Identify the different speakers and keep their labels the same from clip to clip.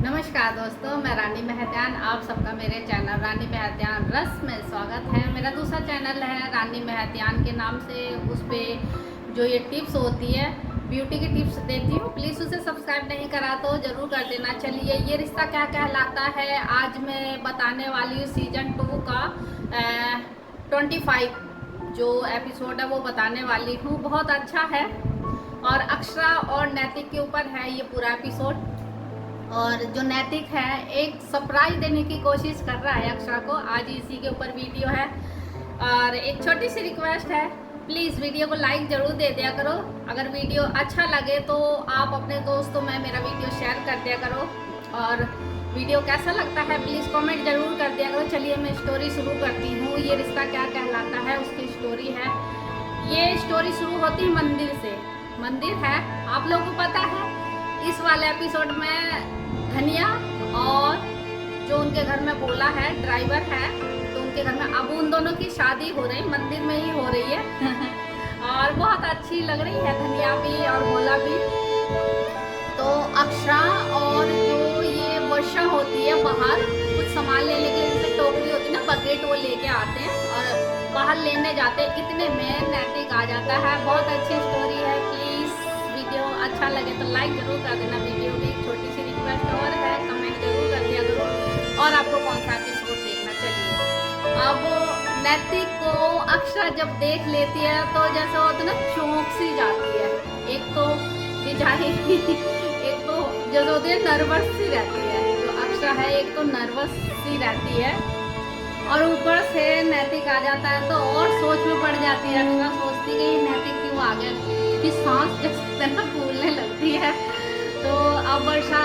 Speaker 1: नमस्कार दोस्तों, मैं रानी मेहत्यान। आप सबका मेरे चैनल रानी मेहत्यान रस में स्वागत है। मेरा दूसरा चैनल है रानी मेहत्यान के नाम से। उस पर जो ये टिप्स होती है, ब्यूटी की टिप्स देती हूँ। प्लीज़ उसे सब्सक्राइब नहीं करा तो ज़रूर कर देना। चलिए, ये रिश्ता क्या कहलाता है आज मैं बताने वाली हूँ। सीजन 2 का 25 जो एपिसोड है वो बताने वाली हूँ। बहुत अच्छा है और अक्षरा और नैतिक के ऊपर है ये पूरा एपिसोड। और जो नैतिक है एक सरप्राइज देने की कोशिश कर रहा है अक्षरा को। आज इसी के ऊपर वीडियो है और एक छोटी सी रिक्वेस्ट है, प्लीज़ वीडियो को लाइक ज़रूर दे दिया करो। अगर वीडियो अच्छा लगे तो आप अपने दोस्तों में मेरा वीडियो शेयर कर दिया करो। और वीडियो कैसा लगता है प्लीज़ कमेंट ज़रूर कर दिया करो। चलिए मैं स्टोरी शुरू करती हूँ। ये रिश्ता क्या कहलाता है उसकी स्टोरी है। ये स्टोरी शुरू होती है मंदिर से। मंदिर है, आप लोगों को पता है। इस वाले एपिसोड में धनिया और जो उनके घर में भोला है ड्राइवर है, तो उनके घर में अब उन दोनों की शादी हो रही, मंदिर में ही हो रही है और बहुत अच्छी लग रही है धनिया भी और भोला भी। तो अक्षरा और जो ये वर्षा होती है बाहर कुछ सामान लेने के लिए, जैसे टोकरी होती है ना, बकेट, वो लेके आते हैं और बाहर लेने जाते हैं। इतने में नैतिक आ जाता है। बहुत अच्छी स्टोरी है। प्लीज़ वीडियो अच्छा लगे तो लाइक जरूर कर देना। वीडियो में एक छोटी सी रिक्वेस्ट और है, कमेंट जरूर कर दिया करो। और आपको कौन सा एपिसोड देखना। चलिए, अब नैतिक को अक्षरा जब देख लेती है तो जैसे होता है ना, चौंक सी जाती है। एक तो बेचारी एक तो जैसे होती है नर्वस सी रहती है जो अक्षरा है, एक तो नर्वस सी रहती है और ऊपर से नैतिक आ जाता है तो और सोच में पड़ जाती है। अक्षरा सोचती है कि नैतिक क्यों आ गया, कि सांस जैसे ना फूलने लगती है। तो अब वर्षा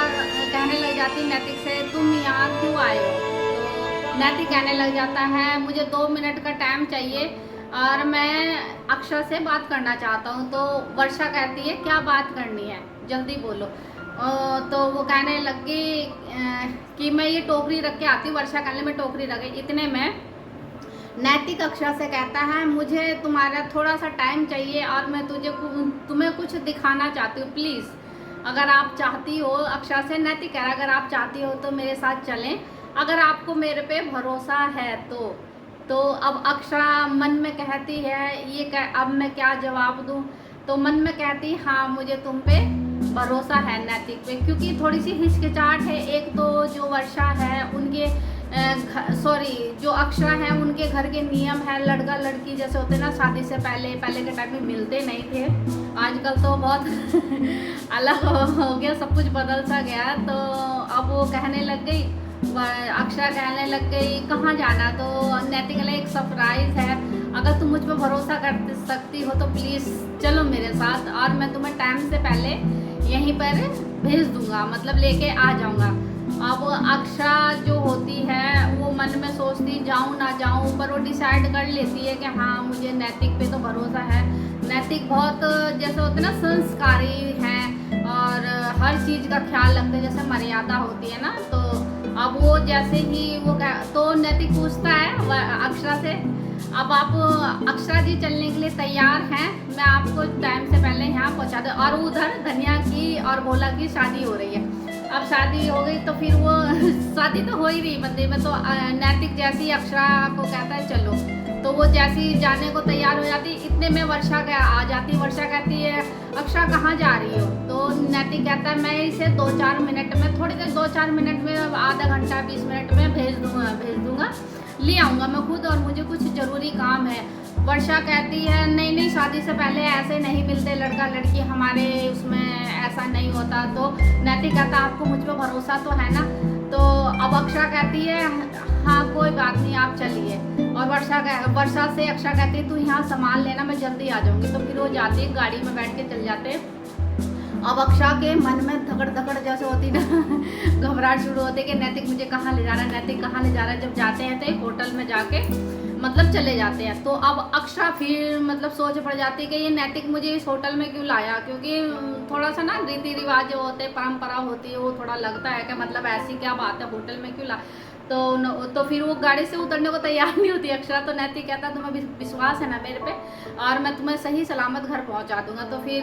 Speaker 1: कहने लग जाती है नैतिक से, तुम यहाँ क्यों आए हो। तो नैतिक कहने लग जाता है, मुझे 2 मिनट का टाइम चाहिए और मैं अक्षरा से बात करना चाहता हूँ। तो वर्षा कहती है, क्या बात करनी है, जल्दी बोलो। तो वो कहने लगी कि मैं ये टोकरी रख के आती हूँ। वर्षा कहने में टोकरी रख गई। इतने में नैतिक अक्षरा से कहता है, मुझे तुम्हारा थोड़ा सा टाइम चाहिए और मैं तुम्हें कुछ दिखाना चाहती हूँ। प्लीज़ अगर आप चाहती हो, अक्षरा से नैतिक कह रहा है, अगर आप चाहती हो तो मेरे साथ चलें, अगर आपको मेरे पे भरोसा है तो अब अक्षरा मन में कहती है, ये अब मैं क्या जवाब दूँ। तो मन में कहती, हाँ मुझे तुम पे भरोसा है नैतिक पे, क्योंकि थोड़ी सी हिचकिचाहट है। एक तो जो वर्षा है उनके जो अक्षरा है उनके घर के नियम है, लड़का लड़की जैसे होते ना, शादी से पहले के टाइम में मिलते नहीं थे। आजकल तो बहुत अलग हो गया, सब कुछ बदल सा गया। तो अब वो कहने लग गई, अक्षरा कहने लग गई कहाँ जाना। तो नैतिक ने एक सरप्राइज है, अगर तुम मुझ पर भरोसा कर सकती हो तो प्लीज़ चलो मेरे साथ और मैं तुम्हें टाइम से पहले यहीं पर भेज दूंगा, मतलब लेके आ जाऊंगा। अब अक्षरा जो होती है वो मन में सोचती जाऊं ना जाऊं, पर वो डिसाइड कर लेती है कि हाँ मुझे नैतिक पे तो भरोसा है। नैतिक बहुत जैसे होते ना संस्कारी हैं और हर चीज़ का ख्याल रखते हैं, जैसे मर्यादा होती है ना। तो अब वो जैसे ही वो तो नैतिक पूछता है अक्षरा से, अब आप अक्षरा जी चलने के लिए तैयार हैं, मैं आपको टाइम से पहले यहाँ पहुँचा दूँ। और उधर धनिया की और भोला की शादी हो रही है। अब शादी हो गई तो फिर वो शादी तो हो ही रही मंदिर में। तो नैतिक जैसी अक्षरा को कहता है चलो, तो वो जैसी जाने को तैयार हो जाती, इतने में वर्षा आ जाती। वर्षा कहती है, अक्षरा कहाँ जा रही हो। तो नैतिक कहता है, मैं इसे 2-4 मिनट में, थोड़ी देर 2-4 मिनट में, आधा घंटा 20 मिनट में भेज दूँगा, ले आऊँगा मैं खुद, और मुझे कुछ ज़रूरी काम है। वर्षा कहती है, नहीं नहीं, शादी से पहले ऐसे नहीं मिलते लड़का लड़की, हमारे उसमें ऐसा नहीं होता। तो नैतिक कहता, आपको मुझ पर भरोसा तो है ना। तो अब अक्षरा कहती है, हाँ कोई बात नहीं, आप चलिए। और वर्षा से अक्षरा कहती है, तू यहाँ सामान लेना, मैं जल्दी आ जाऊँगी। तो फिर वो जाती है, गाड़ी में बैठ के चल जाते हैं। अब अक्षरा के मन में धकड़ धकड़ जैसे होती ना घबराहट शुरू होती है कि नैतिक मुझे कहाँ ले जा रहा है, नैतिक कहाँ ले जा रहा है। जब जाते हैं तो एक होटल में जाके मतलब चले जाते हैं। तो अब अक्षरा फिर मतलब सोच पड़ जाती है कि ये नैतिक मुझे इस होटल में क्यों लाया, क्योंकि थोड़ा सा ना रीति रिवाज जो होते हैं, परंपरा होती है, वो थोड़ा लगता है कि मतलब ऐसी क्या बात है, होटल में क्यों ला। तो फिर वो गाड़ी से उतरने को तैयार नहीं होती अक्षरा। तो नैतिक कहता तुम्हें विश्वास है ना मेरे पे, और मैं तुम्हें सही सलामत घर पहुंचा दूंगा। तो फिर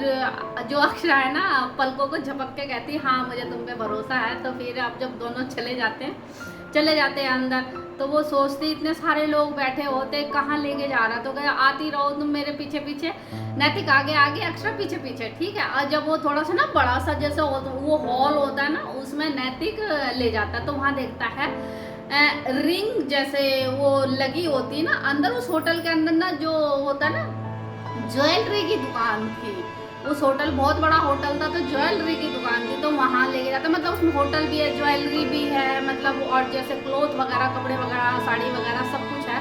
Speaker 1: जो अक्षरा है ना पलकों को झपक के कहती है हाँ मुझे तुम पे भरोसा है। तो फिर अब जब दोनों चले जाते हैं अंदर, तो वो सोचती इतने सारे लोग बैठे होते कहाँ लेके जा रहा। तो कहा आती रहो तुम मेरे पीछे पीछे, नैतिक आगे आगे अक्षरा पीछे पीछे, ठीक है। और जब वो थोड़ा सा ना बड़ा सा जैसे वो हॉल होता है ना, उसमें नैतिक ले जाता है, तो वहाँ देखता है रिंग जैसे वो लगी होती है ना अंदर। उस होटल के अंदर ना जो होता है ना ज्वेलरी की दुकान थी। उस होटल बहुत बड़ा होटल था, तो ज्वेलरी की दुकान थी, तो वहाँ लेके जाता। मतलब उसमें होटल भी है, ज्वेलरी भी है, मतलब और जैसे क्लोथ वगैरह, कपड़े वगैरह, साड़ी वगैरह सब कुछ है।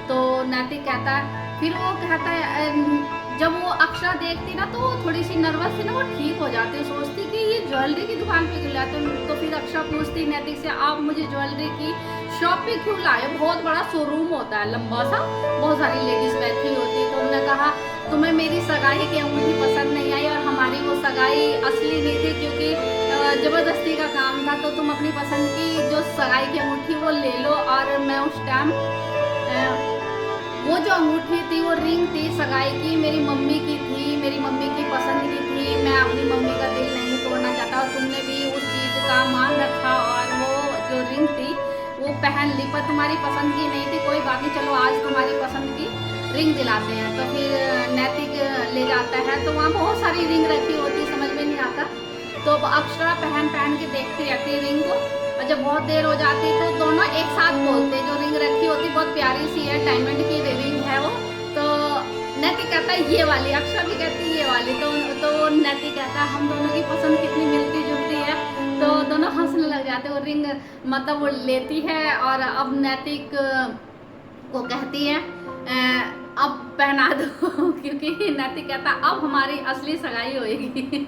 Speaker 1: तो नैतिक कहता है, फिर वो कहता है जब वो अक्षरा देखती ना तो वो थोड़ी सी नर्वस थी ना, वो ठीक हो जाती, सोचती कि ये ज्वेलरी की दुकान पे क्यों लाते। तो फिर अक्षरा पूछती नैतिक से आप मुझे ज्वेलरी की शॉप पे क्यों लाए, बहुत बड़ा शोरूम होता है लंबा सा, बहुत सारी लेडीज बैठी होती। तो उन्होंने कहा तुम्हें मेरी सगाई की अंगूठी पसंद नहीं आई, और हमारी वो सगाई असली नहीं थी क्योंकि जबरदस्ती का काम था। तो तुम अपनी पसंद की जो सगाई की अंगूठी वो ले लो। और मैं उस टाइम वो जो अंगूठी थी वो रिंग थी सगाई की, मेरी मम्मी की थी, मेरी मम्मी की पसंद की थी, मैं अपनी मम्मी का दिल नहीं तोड़ना चाहता। और तुमने भी उस चीज़ का मान रखा और वो जो रिंग थी वो पहन ली, पर तुम्हारी पसंद की नहीं थी। कोई बात नहीं, चलो आज तुम्हारी पसंद की रिंग दिलाते हैं। तो फिर नैतिक ले जाता है, तो वहाँ बहुत सारी रिंग रखी होती, समझ में नहीं आता। तो अक्षरा पहन के देखती रहती है रिंग को, और जब बहुत देर हो जाती तो दोनों एक साथ बोलते, जो रिंग रखी होती बहुत प्यारी सी है, डायमंड की रिंग है वो। तो नैतिक कहता है ये वाली, अक्षरा भी कहती है ये वाली। तो नैतिक कहता है हम दोनों की पसंद कितनी मिलती जुलती है। तो दोनों हंसने लग जाते। वो रिंग मतलब वो लेती है, और अब नैतिक को कहती है अब पहना दो क्योंकि नैतिक कहता अब हमारी असली सगाई होएगी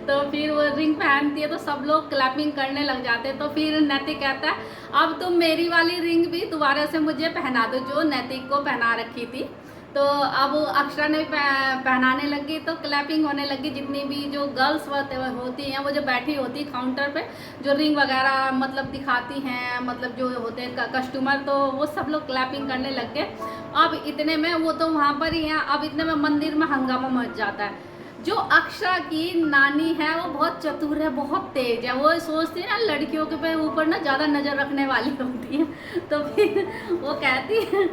Speaker 1: तो फिर वो रिंग पहनती है, तो सब लोग क्लैपिंग करने लग जाते हैं। तो फिर नैतिक कहता है अब तुम मेरी वाली रिंग भी दोबारा से मुझे पहना दो जो नैतिक को पहना रखी थी। तो अब अक्षरा ने पहनाने लगी, तो क्लैपिंग होने लगी। जितनी भी जो गर्ल्स होती हैं वो जो बैठी होती काउंटर पे, जो रिंग वगैरह मतलब दिखाती हैं, मतलब जो होते हैं कस्टमर, तो वो सब लोग क्लैपिंग करने लग गए। अब इतने में वो तो वहाँ पर ही हैं, अब इतने में मंदिर में हंगामा मच जाता है। जो अक्षरा की नानी है वो बहुत चतुर है, बहुत तेज है। वो सोचती है ना लड़कियों के पे ऊपर ना ज़्यादा नज़र रखने वाली होती है। तो फिर वो कहती है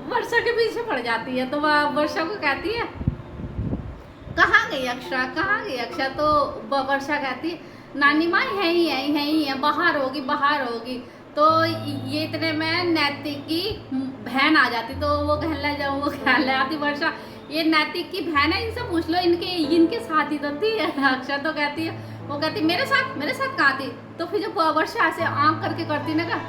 Speaker 1: वर्षा के पीछे पड़ जाती है। तो वह वर्षा को कहती है कहाँ गई अक्षरा, कहाँ गई अक्षरा। तो वर्षा कहती है नानी माँ है ही है, बाहर होगी। तो ये इतने में नैतिक की बहन आ जाती। तो वो कहने आती वर्षा ये नैतिक की बहन है, इनसे पूछ लो, इनके साथ ही तो थी। अक्षरा तो कहती है, वो कहती मेरे साथ कहाँ थी। तो फिर जब वर्षा ऐसे आँख करके करती ना,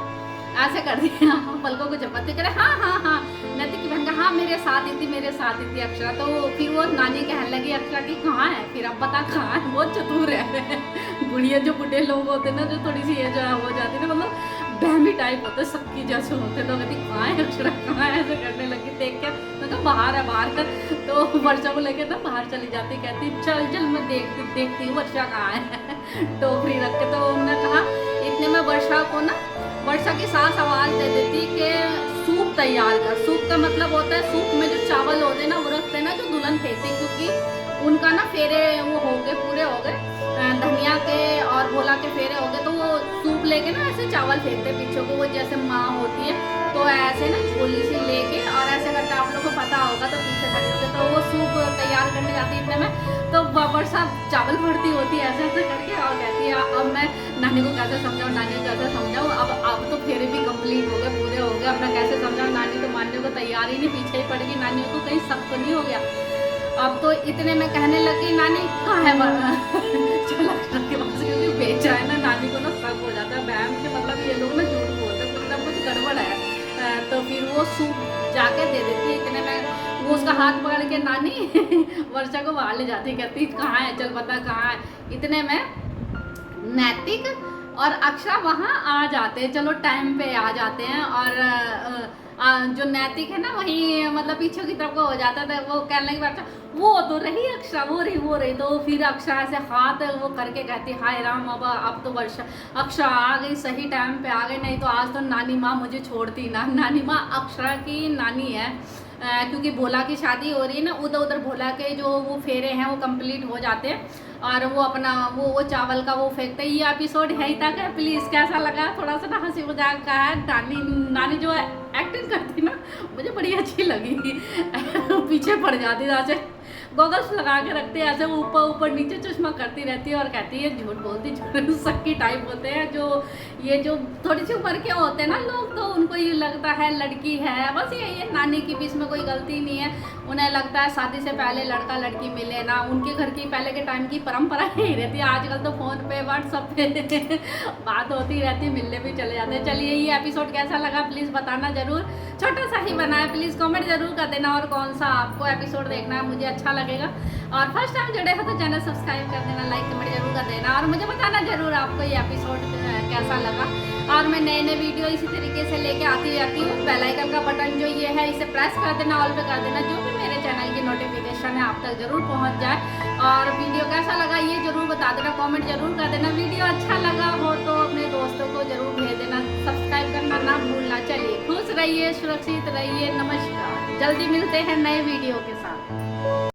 Speaker 1: ऐसे कर दिया पलकों को झपकते करे हाँ नैतिक की बहन का हाँ मेरे साथ ही थी अक्षरा। तो फिर वो नानी कहने लगी अक्षरा की कहाँ है, फिर अब बता कहाँ है। बहुत चतुर है बुढ़िया, जो बुढ़े लोग होते ना, जो थोड़ी सी एज हो जाती है ना, मतलब बहमी टाइप होते सबकी जैसे होते। तो कहती कहाँ है अक्षरा, कहाँ है, ऐसे करने लगी। देख के मतलब बाहर है बाहर कर। तो वर्षा को लेकर ना बाहर चली जाती, कहती चल मैं देखती हूँ वर्षा कहाँ है टोकरी रख के। तो उन्होंने कहा इतने में वर्षा की सास आवाज़ दे देती कि सूप तैयार कर। सूप का मतलब होता है सूप में जो चावल होते हैं ना वो रखते हैं ना जो दुल्हन फेंकती, क्योंकि उनका ना फेरे वो हो गए, पूरे हो गए, धनिया के और भोला के फेरे हो गए। तो वो सूप लेके ना ऐसे चावल फेंकते पीछे को, वो जैसे माँ होती है तो ऐसे ना झोली सी लेके और ऐसे करके, आप लोग को पता होगा तो पीछे खड़े होते। तो वो सूप तैयार करने जाती है इतने में। तो वर्षा चावल भरती होती है ऐसे करके, और कहती है अब मैं नानी को कैसे समझाऊँ, अब तो फेरे भी कंप्लीट हो गए, पूरे हो गए, अब मैं कैसे समझाऊँ। नानी तो मानने को तैयार ही नहीं, पीछे ही पड़ेगी, नानी को कहीं शक तो नहीं हो गया। अब तो इतने में कहने लगी नानी कहाँ है चल अक्षरा के पास, क्योंकि बेचा है ना, नानी को ना शक हो जाता है बहन के, मतलब ये लोग ना झूठ बोलते हैं, मतलब कुछ गड़बड़ है। तो फिर वो सूप जाके दे देती है। इतने में वो उसका हाथ पकड़ के नानी वर्षा को बाहर ले जाती, कहती कहाँ है, चल बता कहाँ है। इतने में नैतिक और अक्षरा वहाँ आ जाते हैं, चलो टाइम पे आ जाते हैं। और जो नैतिक है ना वही मतलब पीछे की तरफ को हो जाता था। वो कहने लगी वर्षा वो तो रही अक्षरा, वो रही तो फिर अक्षरा से हाथ वो करके कहती हाय राम, अब तो वर्षा अक्षरा आ गई, सही टाइम पे आ गई, नहीं तो आज तो नानी माँ मुझे छोड़ती ना। नानी माँ अक्षरा की नानी है, क्योंकि भोला की शादी हो रही है ना, उधर उधर भोला के जो वो फेरे हैं वो कंप्लीट हो जाते हैं और वो अपना वो चावल का वो फेंकते हैं। ये एपिसोड है ही तक है। प्लीज़ कैसा लगा, थोड़ा सा ना हंसी मजाक का है। नानी जो एक्टिंग करती ना मुझे बड़ी अच्छी लगी। पीछे पड़ जाती जैसे गॉगल्स लगा के रखते हैं, ऐसे ऊपर ऊपर नीचे चश्मा करती रहती है और कहती है झूठ बोलती, झूठ सक्की टाइप होते हैं जो ये जो थोड़ी सी उम्र के होते हैं ना लोग, तो उनको ये लगता है लड़की है, बस यही है। नानी की भी इसमें कोई गलती नहीं है, उन्हें लगता है शादी से पहले लड़का लड़की मिले ना, उनके घर की पहले के टाइम की परंपरा ही रहती है। आजकल तो फ़ोन पे व्हाट्सअप पे बात होती रहती है, मिलने भी चले जाते हैं। चलिए ये एपिसोड कैसा लगा प्लीज़ बताना ज़रूर, छोटा सा ही बनाए, प्लीज़ कमेंट जरूर कर देना और कौन सा आपको एपिसोड देखना है, मुझे अच्छा लगेगा। और फर्स्ट टाइम जुड़े हो तो चैनल सब्सक्राइब कर देना, लाइक कमेंट जरूर कर देना और मुझे बताना जरूर आपको ये एपिसोड कैसा लगा। और मैं नए नए वीडियो इसी तरीके से लेके आती रहती हूँ। बेल आइकन का बटन जो ये है इसे प्रेस कर देना, ऑल पे कर देना, जो भी मेरे चैनल की नोटिफिकेशन है आप तक जरूर पहुँच जाए। और वीडियो कैसा लगा ये जरूर बता देना, कॉमेंट जरूर कर देना। वीडियो अच्छा लगा हो तो अपने दोस्तों को जरूर भेज देना, सब्सक्राइब करना ना भूलना। चलिए खुश रहिए, सुरक्षित रहिए, नमस्कार, जल्दी मिलते हैं नए वीडियो के साथ।